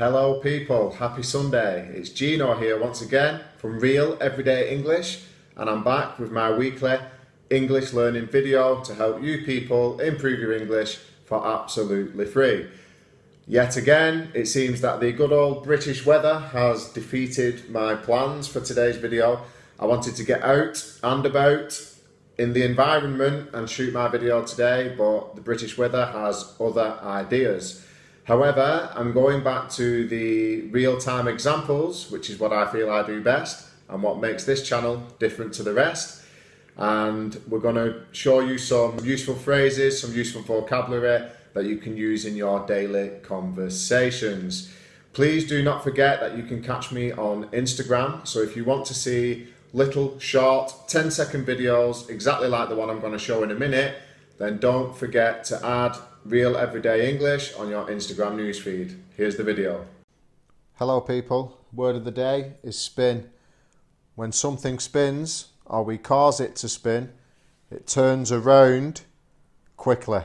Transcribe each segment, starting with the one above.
Hello people, happy Sunday. It's Gino here once again from Real Everyday English, and I'm back with my weekly English learning video to help you people improve your English for absolutely free. Yet again, it seems that the good old British weather has defeated my plans for today's video. I wanted to get out and about in the environment and shoot my video today, but the British weather has other ideas. However, I'm going back to the real-time examples, which is what I feel I do best and what makes this channel different to the rest. And we're going to show you some useful phrases, some useful vocabulary that you can use in your daily conversations. Please do not forget that you can catch me on Instagram. So if you want to see little short 10-second videos exactly like the one I'm going to show in a minute, then don't forget to add Real Everyday English on your Instagram newsfeed. Here's the video. Hello people, word of the day is spin. When something spins, or we cause it to spin, it turns around quickly.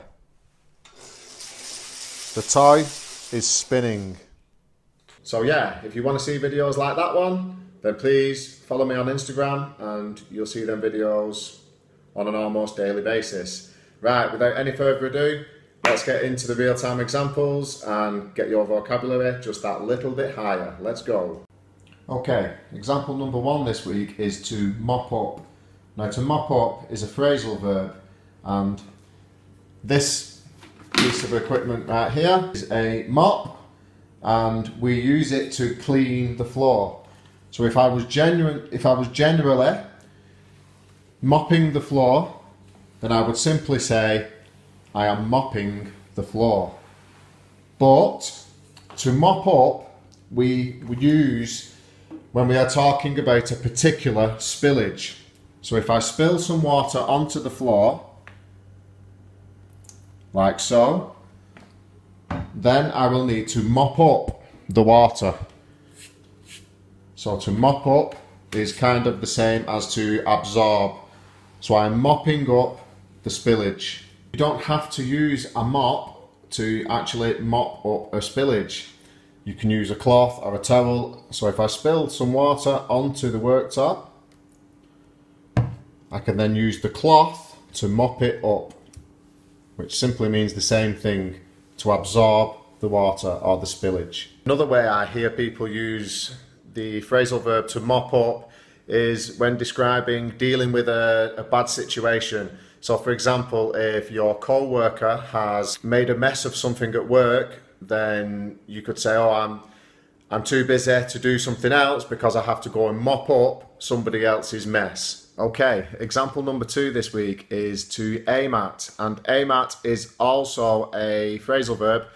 The toy is spinning. So yeah, if you want to see videos like that one, then please follow me on Instagram and you'll see them videos on an almost daily basis. Right, without any further ado, let's get into the real-time examples and get your vocabulary just that little bit higher. Let's go. Okay, example number one this week is to mop up. Now, to mop up is a phrasal verb, and this piece of equipment right here is a mop, and we use it to clean the floor. So if I was generally mopping the floor, then I would simply say, I am mopping the floor. But to mop up, we use when we are talking about a particular spillage. So if I spill some water onto the floor, like so, then I will need to mop up the water. So to mop up is kind of the same as to absorb. So I'm mopping up the spillage. You don't have to use a mop to actually mop up a spillage. You can use a cloth or a towel. So if I spill some water onto the worktop, I can then use the cloth to mop it up, which simply means the same thing, to absorb the water or the spillage. Another way I hear people use the phrasal verb to mop up is when describing dealing with a bad situation. So for example, if your co-worker has made a mess of something at work, then you could say, oh, I'm too busy to do something else because I have to go and mop up somebody else's mess. Okay, example number two this week is to aim at, and aim at is also a phrasal verb.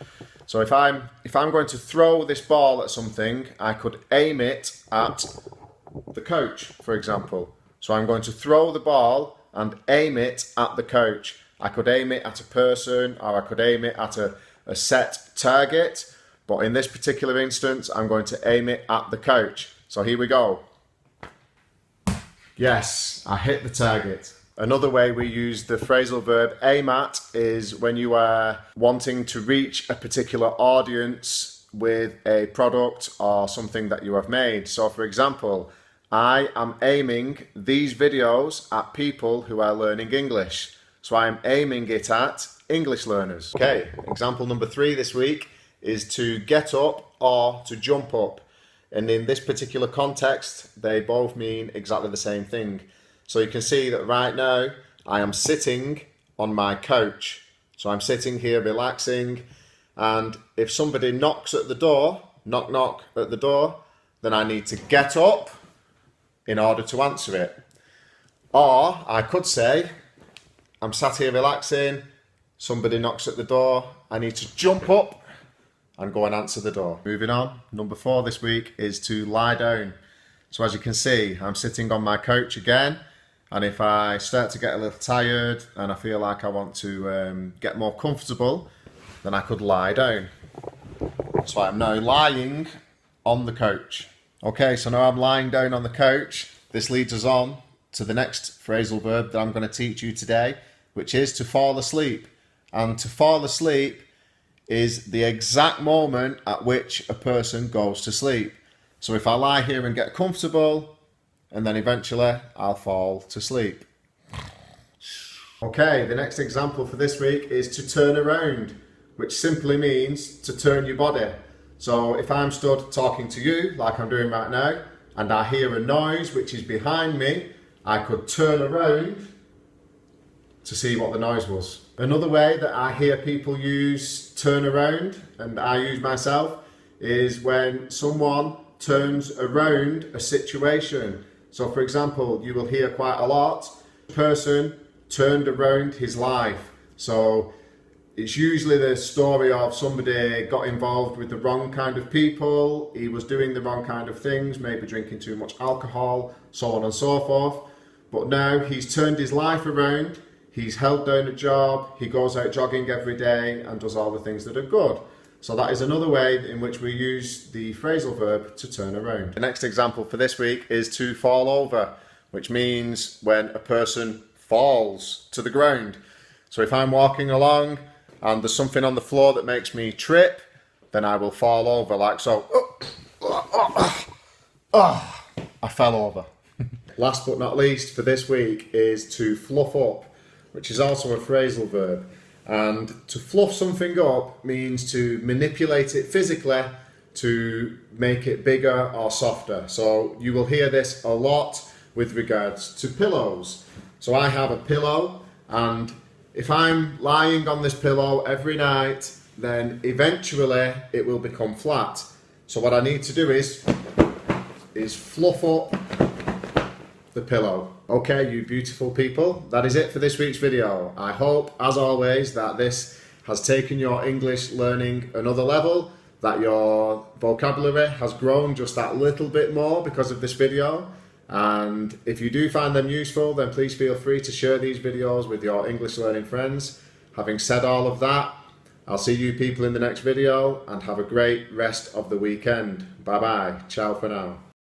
So if I'm going to throw this ball at something, I could aim it at the coach, for example. So I'm going to throw the ball and aim it at the coach. I could aim it at a person, or I could aim it at a set target, but in this particular instance I'm going to aim it at the coach. So here we go. Yes, I hit the target. Another way we use the phrasal verb aim at is when you are wanting to reach a particular audience with a product or something that you have made. So for example, I am aiming these videos at people who are learning English. So I am aiming it at English learners. Okay, example number three this week is to get up or to jump up. And in this particular context, they both mean exactly the same thing. So you can see that right now, I am sitting on my couch. So I'm sitting here relaxing. And if somebody knocks at the door, knock knock at the door, then I need to get up in order to answer it. Or I could say, I'm sat here relaxing, somebody knocks at the door, I need to jump up and go and answer the door. Moving on, number four this week is to lie down. So as you can see, I'm sitting on my couch again, and if I start to get a little tired and I feel like I want to get more comfortable, then I could lie down. So I'm now lying on the couch. Okay, so now I'm lying down on the couch. This leads us on to the next phrasal verb that I'm going to teach you today, which is to fall asleep. And to fall asleep is the exact moment at which a person goes to sleep. So if I lie here and get comfortable, and then eventually I'll fall to sleep. Okay, the next example for this week is to turn around, which simply means to turn your body. So if I'm stood talking to you, like I'm doing right now, and I hear a noise which is behind me, I could turn around to see what the noise was. Another way that I hear people use turn around, and I use myself, is when someone turns around a situation. So for example, you will hear quite a lot, person turned around his life. So it's usually the story of somebody got involved with the wrong kind of people, he was doing the wrong kind of things, maybe drinking too much alcohol, so on and so forth. But now he's turned his life around, he's held down a job, he goes out jogging every day and does all the things that are good. So that is another way in which we use the phrasal verb to turn around. The next example for this week is to fall over, which means when a person falls to the ground. So if I'm walking along and there's something on the floor that makes me trip, then I will fall over like so. I fell over. Last but not least for this week is to fluff up, which is also a phrasal verb. And to fluff something up means to manipulate it physically to make it bigger or softer. So you will hear this a lot with regards to pillows. So I have a pillow, and if I'm lying on this pillow every night, then eventually it will become flat. So what I need to do is fluff up the pillow. Okay, you beautiful people, that is it for this week's video. I hope, as always, that this has taken your English learning another level, that your vocabulary has grown just that little bit more because of this video. And if you do find them useful, then please feel free to share these videos with your English learning friends. Having said all of that, I'll see you people in the next video, and have a great rest of the weekend. Bye bye. Ciao for now.